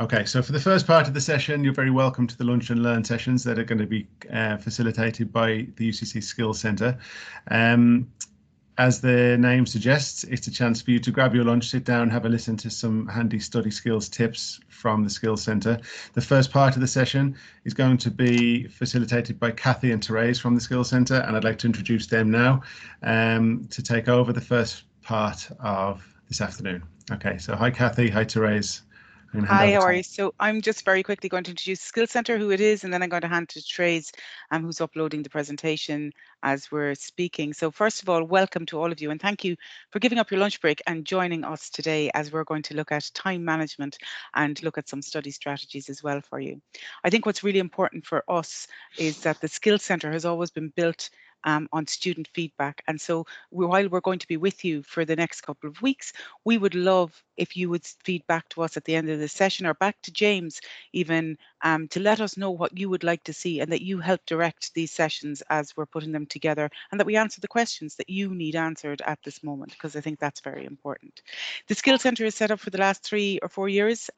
Okay, so for the first part of the session, you're very welcome to the Lunch and Learn sessions that are going to be facilitated by the UCC Skills Centre. As the name suggests, it's a chance for you to grab your lunch, sit down, have a listen to some handy study skills tips from the Skills Centre. The first part of the session is going to be facilitated by Kathy and Therese from the Skills Centre, and I'd like to introduce them now to take over the first part of this afternoon. Okay, so hi Kathy, hi Therese. Hi, how are you? So I'm just very quickly going to introduce Skills Centre, who it is, and then I'm going to hand to Therese, who's uploading the presentation as we're speaking. So first of all, welcome to all of you, and thank you for giving up your lunch break and joining us today as we're going to look at time management and look at some study strategies as well for you. I think what's really important for us is that the Skills Centre has always been built on student feedback. And so while we're going to be with you for the next couple of weeks, we would love if you would feed back to us at the end of the session or back to James even to let us know what you would like to see and that you help direct these sessions as we're putting them together and that we answer the questions that you need answered at this moment, because I think that's very important. The Skills Centre is set up for the last 3 or 4 years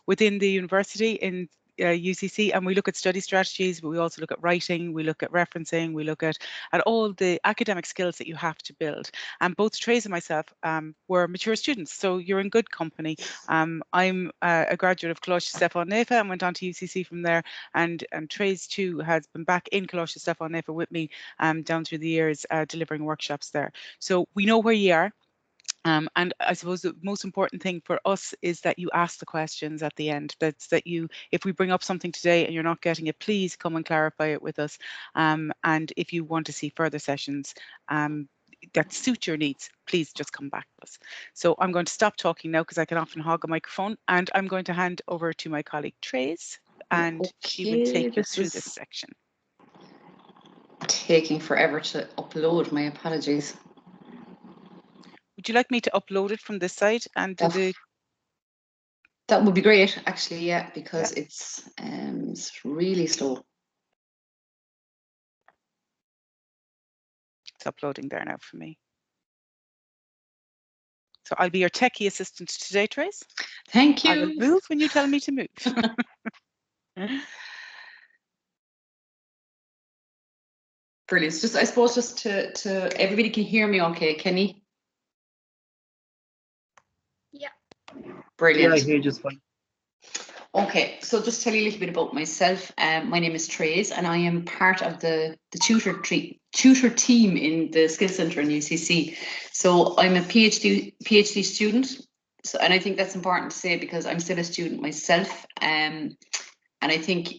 within the university in UCC, and we look at study strategies, but we also look at writing, we look at referencing, we look at all the academic skills that you have to build. And both Therese and myself were mature students, so you're in good company. I'm a graduate of Coláiste Stefan Nefa and went on to UCC from there, and Therese too has been back in Coláiste Stefan Nefa with me down through the years delivering workshops there. So we know where you are. And I suppose the most important thing for us is that you ask the questions at the end. That you, if we bring up something today and you're not getting it, please come and clarify it with us. And if you want to see further sessions that suit your needs, please just come back to us. So I'm going to stop talking now because I can often hog a microphone, and I'm going to hand over to my colleague Therese, and she will take you through this section. Taking forever to upload, my apologies. Would you like me to upload it from this side and do the... That would be great, actually, yeah, because it's really slow. It's uploading there now for me. So I'll be your techie assistant today, Therese. Thank you. I will move when you tell me to move. Brilliant. Just, I suppose, just to everybody can hear me okay, Kenny? Yeah. Brilliant. Yeah, I hear you just fine. Okay, so just tell you a little bit about myself. My name is Therese, and I am part of the tutor team in the Skills Centre in UCC. So I'm a PhD student. So, and I think that's important to say because I'm still a student myself. And I think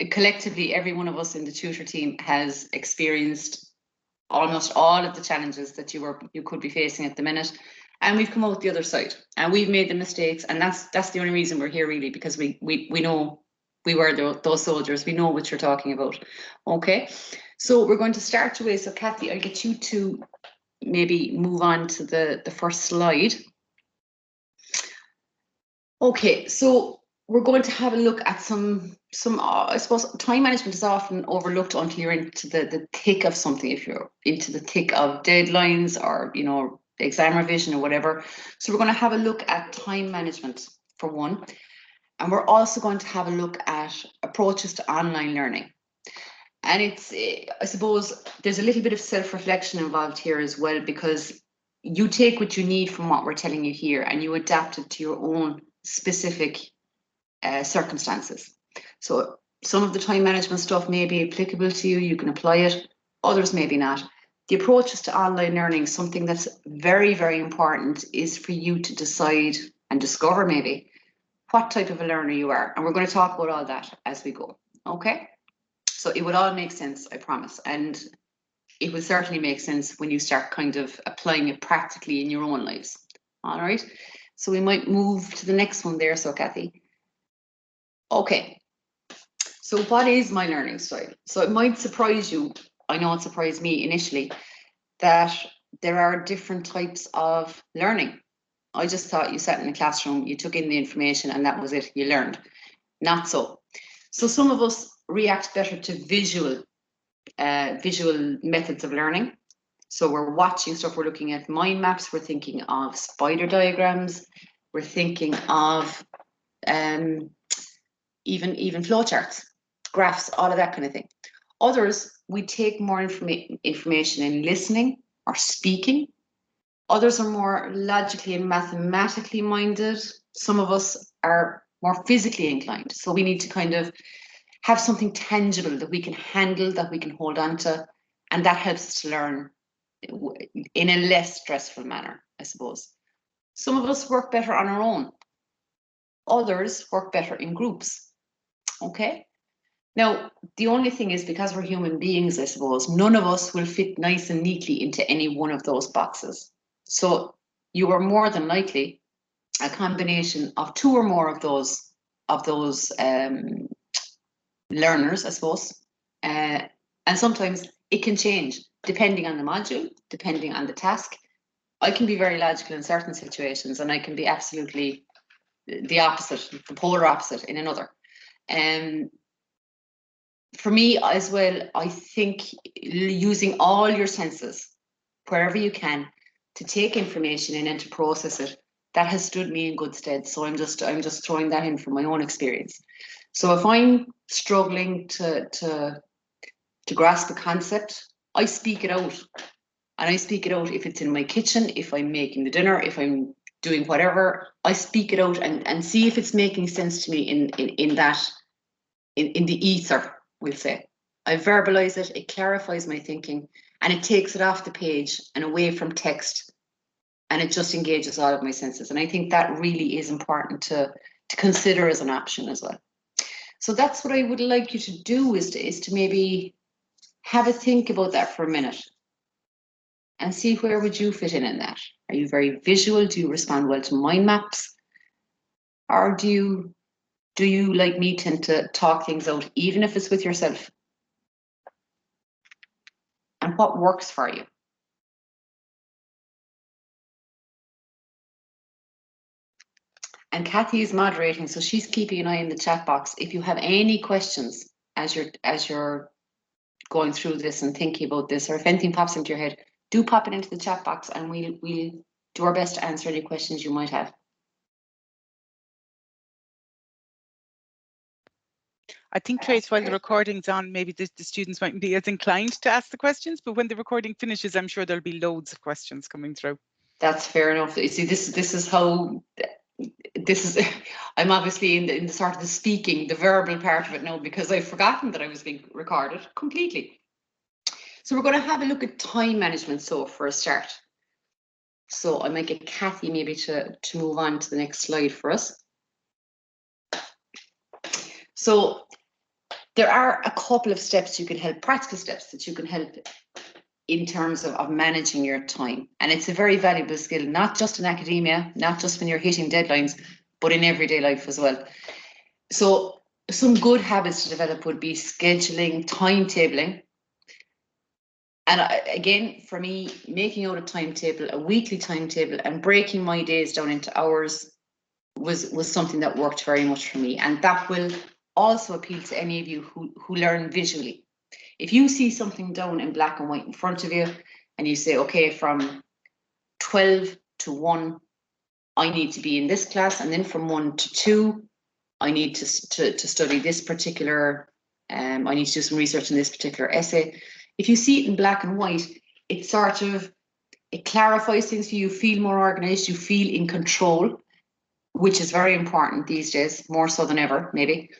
collectively, every one of us in the tutor team has experienced almost all of the challenges that you could be facing at the minute, and we've come out the other side, and we've made the mistakes, and that's the only reason we're here, really, because we know we were those soldiers. We know what you're talking about. Okay, so we're going to start away. So Kathy, I'll get you to maybe move on to the first slide. Okay, so we're going to have a look at some I suppose time management is often overlooked until you're into the thick of something, if you're into the thick of deadlines or, you know, exam revision or whatever. So we're going to have a look at time management for one, and we're also going to have a look at approaches to online learning. And it's, I suppose there's a little bit of self-reflection involved here as well, because you take what you need from what we're telling you here and you adapt it to your own specific circumstances. So some of the time management stuff may be applicable to you, you can apply it, others maybe not. The approaches to online learning, something that's very, very important is for you to decide and discover maybe what type of a learner you are. And we're going to talk about all that as we go, okay? So it would all make sense, I promise. And it will certainly make sense when you start kind of applying it practically in your own lives, all right? So we might move to the next one there, so Kathy. Okay, so what is my learning style? So it might surprise you, I know it surprised me initially, that there are different types of learning. I just thought you sat in a classroom, you took in the information and that was it, you learned. Not so. So some of us react better to visual methods of learning. So we're watching stuff, we're looking at mind maps, we're thinking of spider diagrams, we're thinking of even flowcharts, graphs, all of that kind of thing. Others, we take more information in listening or speaking. Others are more logically and mathematically minded. Some of us are more physically inclined. So we need to kind of have something tangible that we can handle, that we can hold on to, and that helps us to learn in a less stressful manner, I suppose. Some of us work better on our own. Others work better in groups. Okay? Now, the only thing is, because we're human beings, I suppose, none of us will fit nice and neatly into any one of those boxes. So you are more than likely a combination of two or more of those learners, I suppose. And sometimes it can change depending on the module, depending on the task. I can be very logical in certain situations, and I can be absolutely the opposite, the polar opposite in another. For me as well, I think using all your senses wherever you can to take information in and to process it, that has stood me in good stead. So I'm just throwing that in from my own experience. So if I'm struggling to grasp a concept, I speak it out. And I speak it out if it's in my kitchen, if I'm making the dinner, if I'm doing whatever, I speak it out and see if it's making sense to me in the ether, we'll say. I verbalize it, it clarifies my thinking, and it takes it off the page and away from text, and it just engages all of my senses. And I think that really is important to consider as an option as well. So that's what I would like you to do, is to maybe have a think about that for a minute and see where would you fit in that. Are you very visual? Do you respond well to mind maps? Or do you, like me, tend to talk things out, even if it's with yourself? And what works for you? And Kathy is moderating, so she's keeping an eye in the chat box. If you have any questions as you're going through this and thinking about this, or if anything pops into your head, do pop it into the chat box, and we'll do our best to answer any questions you might have. I think, Trace, while the recording's on, maybe the students mightn't be as inclined to ask the questions, but when the recording finishes, I'm sure there'll be loads of questions coming through. That's fair enough. You see, this is how. I'm obviously in the sort of the speaking, the verbal part of it now, because I've forgotten that I was being recorded completely. So we're going to have a look at time management, so for a start. So I might get Kathy maybe to move on to the next slide for us. So there are a couple of steps you can help, practical steps that you can help in terms of managing your time. And it's a very valuable skill, not just in academia, not just when you're hitting deadlines, but in everyday life as well. So some good habits to develop would be scheduling, timetabling. And again, for me, making out a timetable, a weekly timetable, and breaking my days down into hours was something that worked very much for me. And that will also appeal to any of you who learn visually. If you see something down in black and white in front of you, and you say, okay, from 12 to 1, I need to be in this class, and then from 1 to 2, I need to study this particular, I need to do some research in this particular essay. If you see it in black and white, it clarifies things for you, feel more organized, you feel in control, which is very important these days, more so than ever, maybe.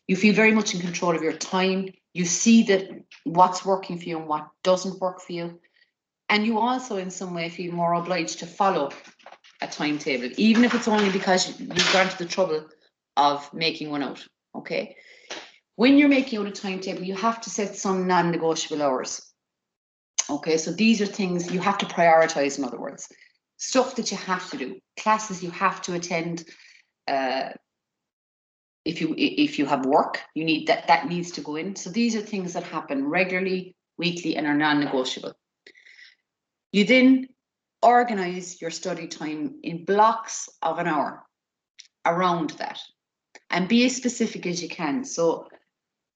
You feel very much in control of your time. You see that what's working for you and what doesn't work for you. And you also in some way feel more obliged to follow a timetable, even if it's only because you've gone to the trouble of making one out, okay? When you're making out a timetable, you have to set some non-negotiable hours. Okay, so these are things you have to prioritize, in other words. Stuff that you have to do, classes you have to attend. If you have work, you need that needs to go in. So these are things that happen regularly, weekly, and are non-negotiable. You then organize your study time in blocks of an hour around that, and be as specific as you can. So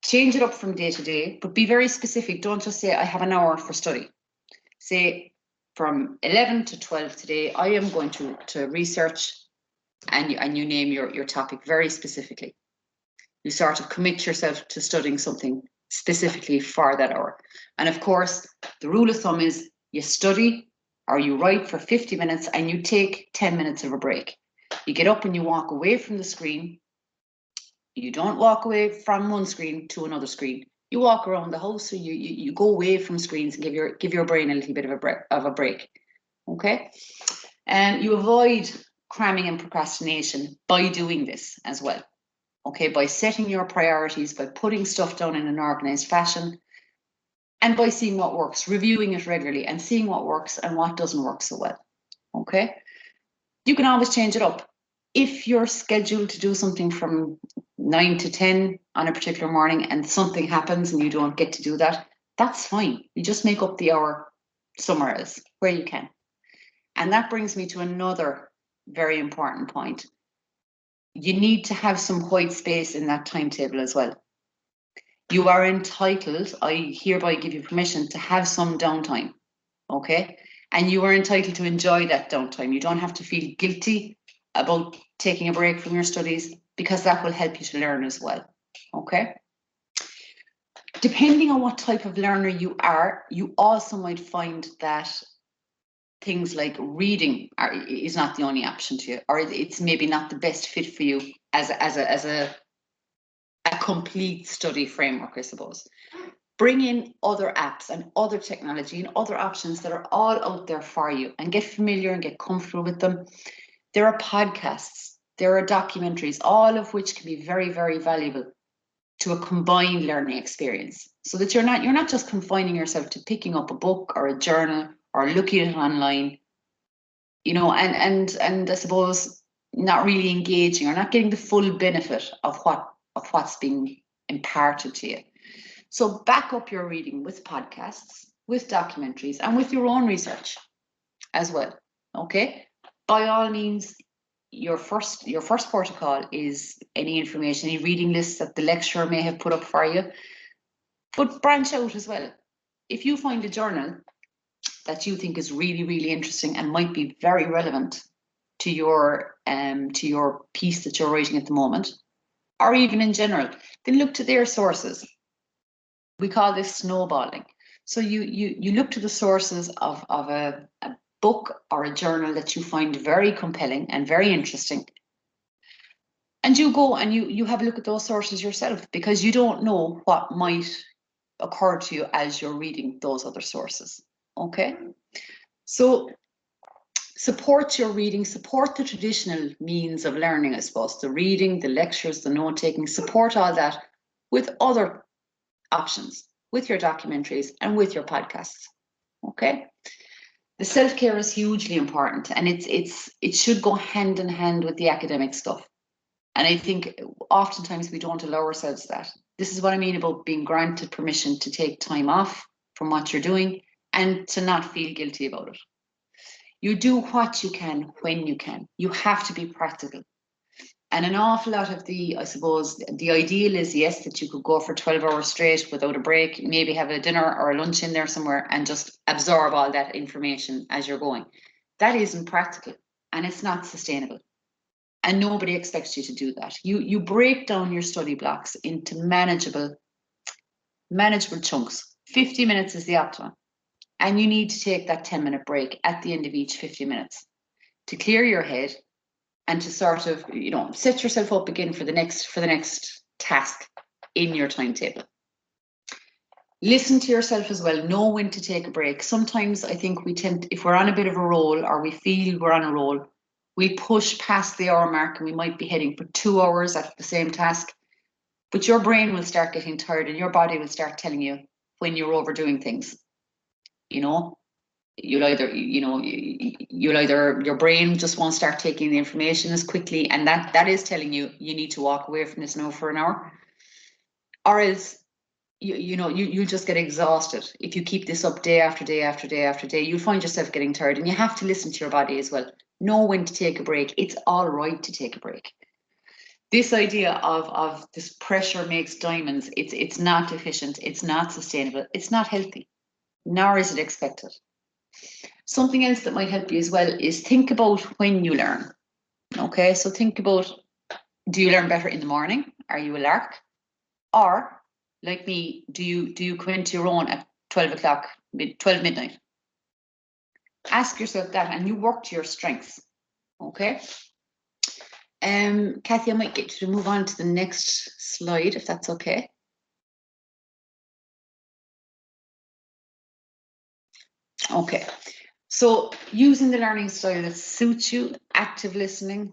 change it up from day to day, but be very specific. Don't just say I have an hour for study. Say from 11 to 12 today, I am going to research and you name your topic very specifically. You sort of commit yourself to studying something specifically for that hour. And of course, the rule of thumb is you study or you write for 50 minutes and you take 10 minutes of a break. You get up and you walk away from the screen. You don't walk away from one screen to another screen. You walk around the house, so you go away from screens and give your brain a little bit of a break. Okay? And you avoid cramming and procrastination by doing this as well. Okay, by setting your priorities, by putting stuff down in an organized fashion, and by seeing what works, reviewing it regularly and seeing what works and what doesn't work so well. Okay, you can always change it up. If you're scheduled to do something from 9 to 10 on a particular morning and something happens and you don't get to do that, that's fine. You just make up the hour somewhere else where you can. And that brings me to another very important point. You need to have some white space in that timetable as well. You are entitled, I hereby give you permission to have some downtime, okay? And you are entitled to enjoy that downtime. You don't have to feel guilty about taking a break from your studies, because that will help you to learn as well, okay? Depending on what type of learner you are, you also might find that things like reading is not the only option to you, or it's maybe not the best fit for you as a complete study framework, I suppose. Bring in other apps and other technology and other options that are all out there for you, and get familiar and get comfortable with them. There are podcasts, there are documentaries, all of which can be very, very valuable to a combined learning experience, so that you're not just confining yourself to picking up a book or a journal or looking at it online, you know, and I suppose not really engaging or not getting the full benefit of what's being imparted to you. So back up your reading with podcasts, with documentaries, and with your own research as well. Okay, by all means, your first protocol is any information, any reading lists that the lecturer may have put up for you, but branch out as well. If you find a journal that you think is really, really interesting and might be very relevant to your piece that you're writing at the moment, or even in general, then look to their sources. We call this snowballing. So you look to the sources of a book or a journal that you find very compelling and very interesting, and you go and you have a look at those sources yourself, because you don't know what might occur to you as you're reading those other sources. Okay, so support your reading, support the traditional means of learning, I suppose, the reading, the lectures, the note-taking, support all that with other options, with your documentaries and with your podcasts. Okay, the self-care is hugely important, and it should go hand in hand with the academic stuff. And I think oftentimes we don't allow ourselves that. This is what I mean about being granted permission to take time off from what you're doing and to not feel guilty about it. You do what you can when you can. You have to be practical. And an awful lot of I suppose, the ideal is, yes, that you could go for 12 hours straight without a break, maybe have a dinner or a lunch in there somewhere and just absorb all that information as you're going. That isn't practical, and it's not sustainable. And nobody expects you to do that. You break down your study blocks into manageable chunks. 50 minutes is the optimum. And you need to take that 10-minute break at the end of each 50 minutes to clear your head and to sort of, you know, set yourself up again for the next task in your timetable. Listen to yourself as well. Know when to take a break. Sometimes I think we tend, if we're on a bit of a roll or we feel we're on a roll, we push past the hour mark and we might be heading for 2 hours at the same task. But your brain will start getting tired and your body will start telling you when you're overdoing things. You know, your brain just won't start taking the information as quickly, and that is telling you need to walk away from this now for an hour, or else you'll just get exhausted. If you keep this up day after day after day after day, you'll find yourself getting tired, and you have to listen to your body as well. Know when to take a break. It's all right to take a break. This idea of this pressure makes diamonds, it's not efficient, it's not sustainable, it's not healthy, nor is it expected. Something else that might help you as well is think about when you learn. Okay, so think about, do you learn better in the morning? Are you a lark? Or, like me, do you come into your own at 12 o'clock, 12 midnight? Ask yourself that, and you work to your strengths. Okay. Kathy, I might get you to move on to the next slide, if that's okay. Okay, so using the learning style that suits you, active listening,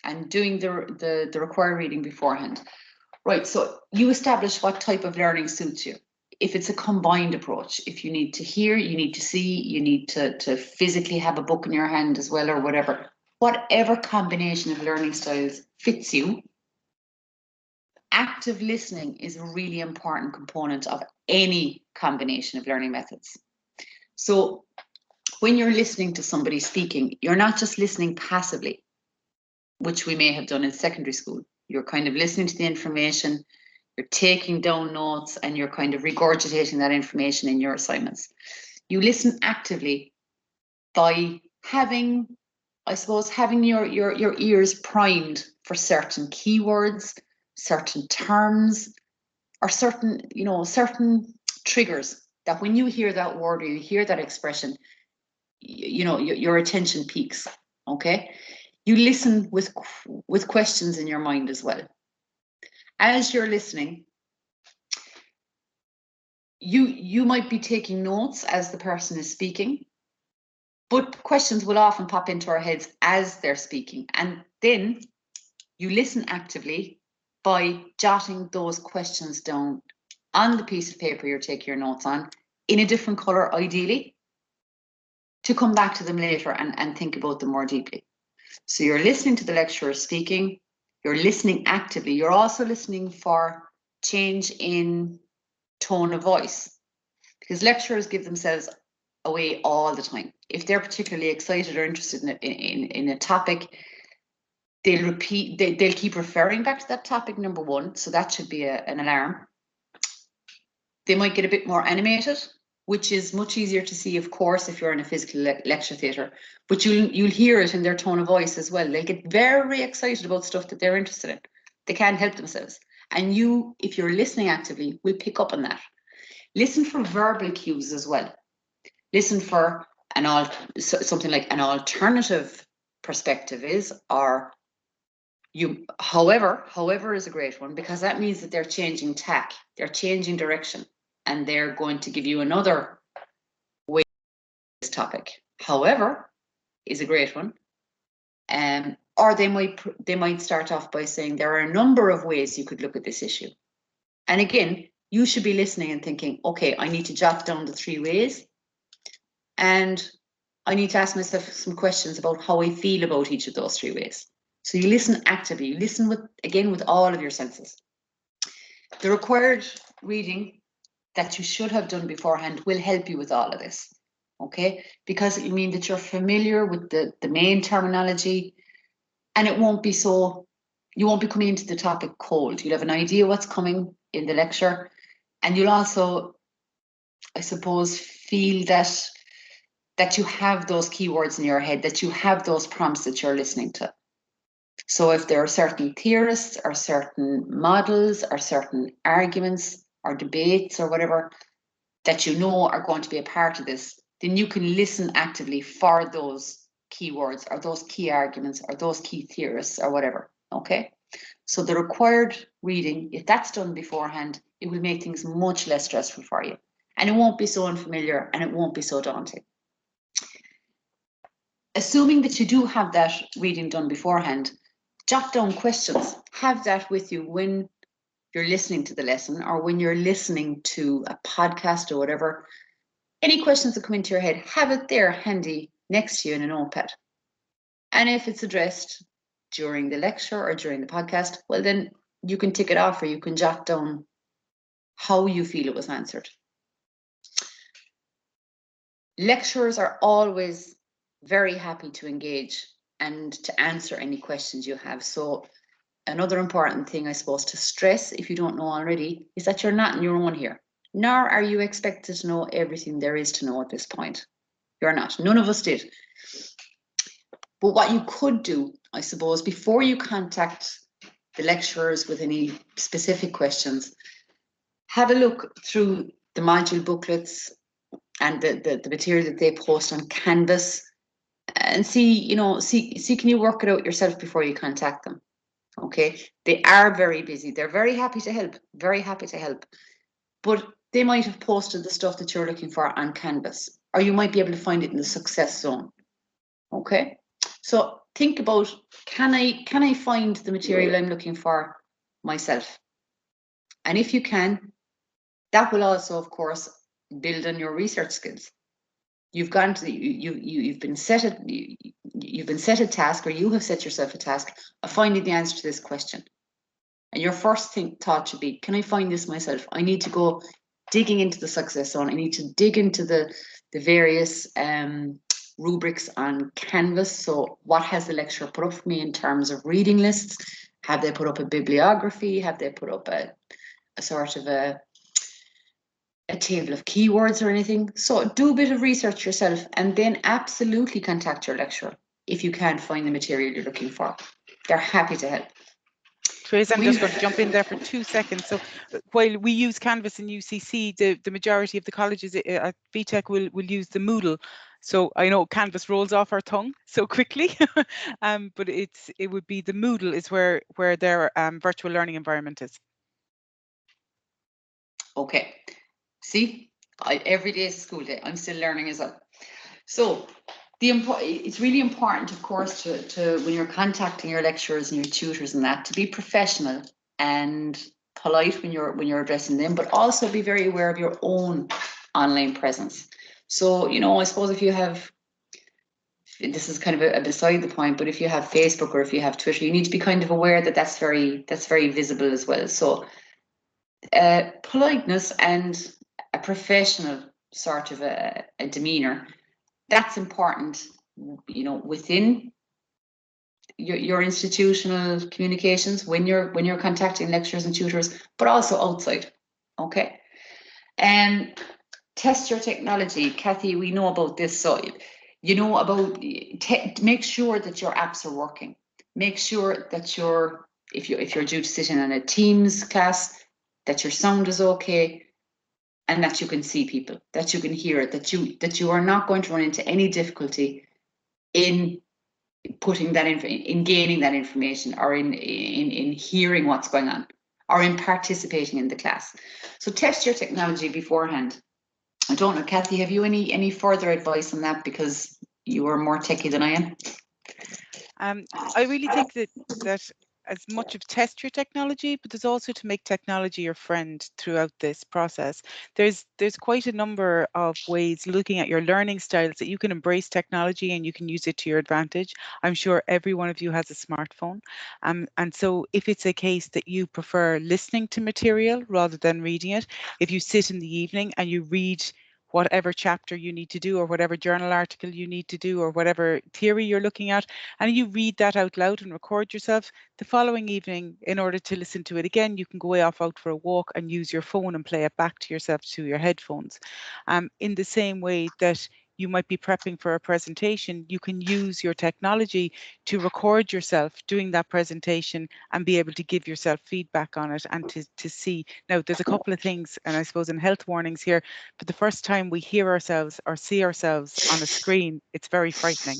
and doing the required reading beforehand. Right, so you establish what type of learning suits you. If it's a combined approach, if you need to hear, you need to see, you need to physically have a book in your hand as well, or whatever combination of learning styles fits you, active listening is a really important component of any combination of learning methods. So when you're listening to somebody speaking, you're not just listening passively, which we may have done in secondary school. You're kind of listening to the information, you're taking down notes, and you're kind of regurgitating that information in your assignments. You listen actively by having, I suppose, having your ears primed for certain keywords, certain terms, or certain triggers that when you hear that word or you hear that expression, your attention peaks. Okay, you listen with questions in your mind as well. As you're listening, you might be taking notes as the person is speaking, but questions will often pop into our heads as they're speaking, and then you listen actively by jotting those questions down on the piece of paper you're taking your notes on, in a different color ideally, to come back to them later and think about them more deeply. So you're listening to the lecturer speaking, you're listening actively, you're also listening for change in tone of voice, because lecturers give themselves away all the time. If they're particularly excited or interested in a topic, they'll keep referring back to that topic, number one, so that should be an alarm. They might get a bit more animated, which is much easier to see, of course, if you're in a physical lecture theatre, but you'll hear it in their tone of voice as well. They get very excited about stuff that they're interested in. They can't help themselves. And you, if you're listening actively, will pick up on that. Listen for verbal cues as well. Listen for something like an alternative perspective is, or however is a great one, because that means that they're changing tack, they're changing direction, and they're going to give you another way to this topic. However is a great one. Or they might start off by saying there are a number of ways you could look at this issue. And again, you should be listening and thinking, okay, I need to jot down the 3 ways, and I need to ask myself some questions about how I feel about each of those 3 ways. So you listen actively, you listen with all of your senses. The required reading that you should have done beforehand will help you with all of this, okay? Because it will mean that you're familiar with the main terminology, and you won't be coming into the topic cold. You'll have an idea what's coming in the lecture, and you'll also, I suppose, feel that you have those keywords in your head, that you have those prompts that you're listening to. So if there are certain theorists or certain models or certain arguments or debates or whatever that you know are going to be a part of this, then you can listen actively for those keywords or those key arguments or those key theorists or whatever, okay? So the required reading, if that's done beforehand, it will make things much less stressful for you. And it won't be so unfamiliar and it won't be so daunting. Assuming that you do have that reading done beforehand, jot down questions. Have that with you when you're listening to the lesson or when you're listening to a podcast or whatever. Any questions that come into your head, have it there handy next to you in a notepad. And if it's addressed during the lecture or during the podcast, well, then you can tick it off or you can jot down how you feel it was answered. Lecturers are always very happy to engage and to answer any questions you have. So another important thing, I suppose, to stress, if you don't know already, is that you're not on your own here, nor are you expected to know everything there is to know at this point. You're not. None of us did. But what you could do I suppose, before you contact the lecturers with any specific questions, have a look through the module booklets and the material that they post on Canvas, and see can you work it out yourself before you contact them. Okay, they are very busy. They're very happy to help, but they might have posted the stuff that you're looking for on Canvas, or you might be able to find it in the success zone. Okay, so think about, can I find the material I'm looking for myself? And if you can, that will also, of course, build on your research skills. You've gone to you've been set a task, or you have set yourself a task of finding the answer to this question. And your first thought should be, can I find this myself? I need to go digging into the success zone. I need to dig into the various rubrics on Canvas. So what has the lecturer put up for me in terms of reading lists? Have they put up a bibliography? Have they put up a sort of a table of keywords or anything? So do a bit of research yourself, and then absolutely contact your lecturer if you can't find the material you're looking for. They're happy to help. Trace, I'm just going to jump in there for 2 seconds. So while we use Canvas in UCC, the majority of the colleges at VTech will use the Moodle. So I know Canvas rolls off our tongue so quickly, but it would be the Moodle is where their virtual learning environment is. Okay, see, every day is a school day. I'm still learning as well. So it's really important, of course, to when you're contacting your lecturers and your tutors and that, to be professional and polite when you're addressing them, but also be very aware of your own online presence. So, I suppose if you have, this is kind of a beside the point, but if you have Facebook or if you have Twitter, you need to be kind of aware that that's very visible as well. So politeness and a professional sort of a demeanor, that's important, within your institutional communications when you're contacting lecturers and tutors, but also outside. Okay, and test your technology. Kathy, we know about this, so make sure that your apps are working. Make sure that if you're due to sit in on a Teams class, that your sound is okay, and that you can see people, that you can hear it, that you are not going to run into any difficulty in putting that in gaining that information, or in hearing what's going on, or in participating in the class. So test your technology beforehand. I don't know, Kathy, have you any further advice on that, because you are more techie than I am? I really think that as much of test your technology, but there's also to make technology your friend throughout this process. There's quite a number of ways looking at your learning styles that you can embrace technology and you can use it to your advantage. I'm sure every one of you has a smartphone. And so if it's a case that you prefer listening to material rather than reading it, if you sit in the evening and you read whatever chapter you need to do, or whatever journal article you need to do, or whatever theory you're looking at, and you read that out loud and record yourself, the following evening, in order to listen to it again, you can go off out for a walk and use your phone and play it back to yourself to your headphones. In the same way that you might be prepping for a presentation, you can use your technology to record yourself doing that presentation and be able to give yourself feedback on it and to see. Now, there's a couple of things, and I suppose in health warnings here, but the first time we hear ourselves or see ourselves on a screen, it's very frightening.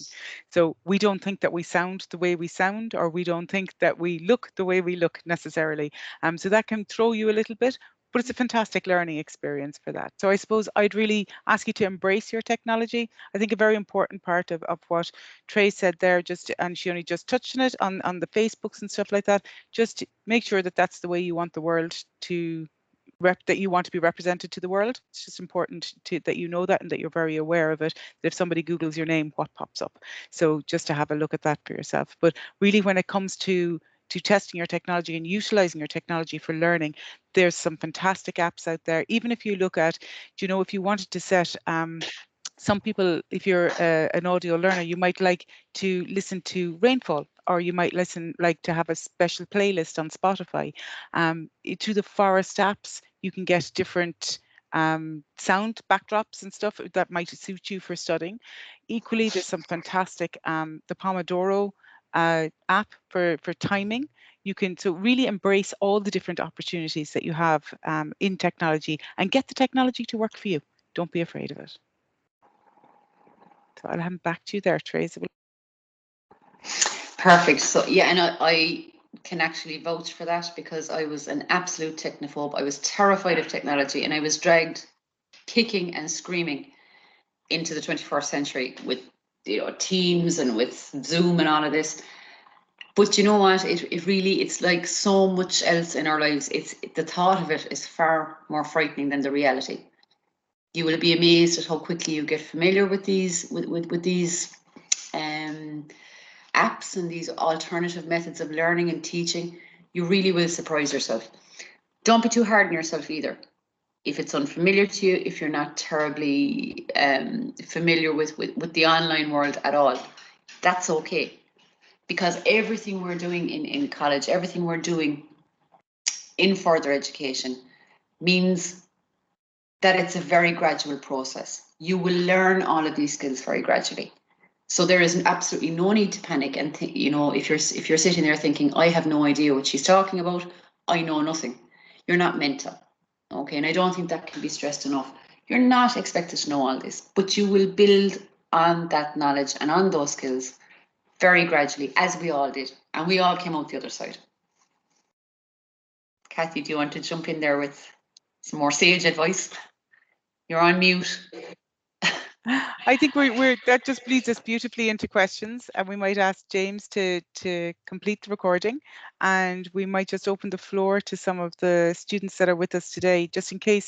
So we don't think that we sound the way we sound, or we don't think that we look the way we look necessarily. So that can throw you a little bit, but it's a fantastic learning experience for that. So I suppose I'd really ask you to embrace your technology. I think a very important part of what Trey said there, and she only just touched on it on the Facebooks and stuff like that, just make sure that that's the way you want the world to that you want to be represented to the world. It's just important that you know that, and that you're very aware of it, that if somebody Googles your name, what pops up. So just to have a look at that for yourself. But really, when it comes to testing your technology and utilizing your technology for learning, there's some fantastic apps out there. Even if you look at, if you wanted to set some people, if you're an audio learner, you might like to listen to rainfall, or you might like to have a special playlist on Spotify. To the forest apps, you can get different sound backdrops and stuff that might suit you for studying. Equally, there's some fantastic, the Pomodoro app for timing. You can so really embrace all the different opportunities that you have in technology and get the technology to work for you. Don't be afraid of it. So I'll hand back to you there, Tracy. Perfect. So yeah, and I can actually vouch for that, because I was an absolute technophobe. I was terrified of technology, and I was dragged kicking and screaming into the 21st century with, you know, Teams and with Zoom and all of this. But you know what? It really, it's like so much else in our lives. The thought of it is far more frightening than the reality. You will be amazed at how quickly you get familiar with these these apps and these alternative methods of learning and teaching. You really will surprise yourself. Don't be too hard on yourself either. If it's unfamiliar to you, if you're not terribly familiar with the online world at all, that's okay. Because everything we're doing in college, everything we're doing in further education means that it's a very gradual process. You will learn all of these skills very gradually. So there is absolutely no need to panic and think, you know, if you're sitting there thinking, I have no idea what she's talking about, I know nothing. You're not mental. Okay, and I don't think that can be stressed enough. You're not expected to know all this, but you will build on that knowledge and on those skills very gradually, as we all did, and we all came out the other side. Kathy, do you want to jump in there with some more sage advice? You're on mute. I think that just leads us beautifully into questions, and we might ask James to complete the recording, and we might just open the floor to some of the students that are with us today, just in case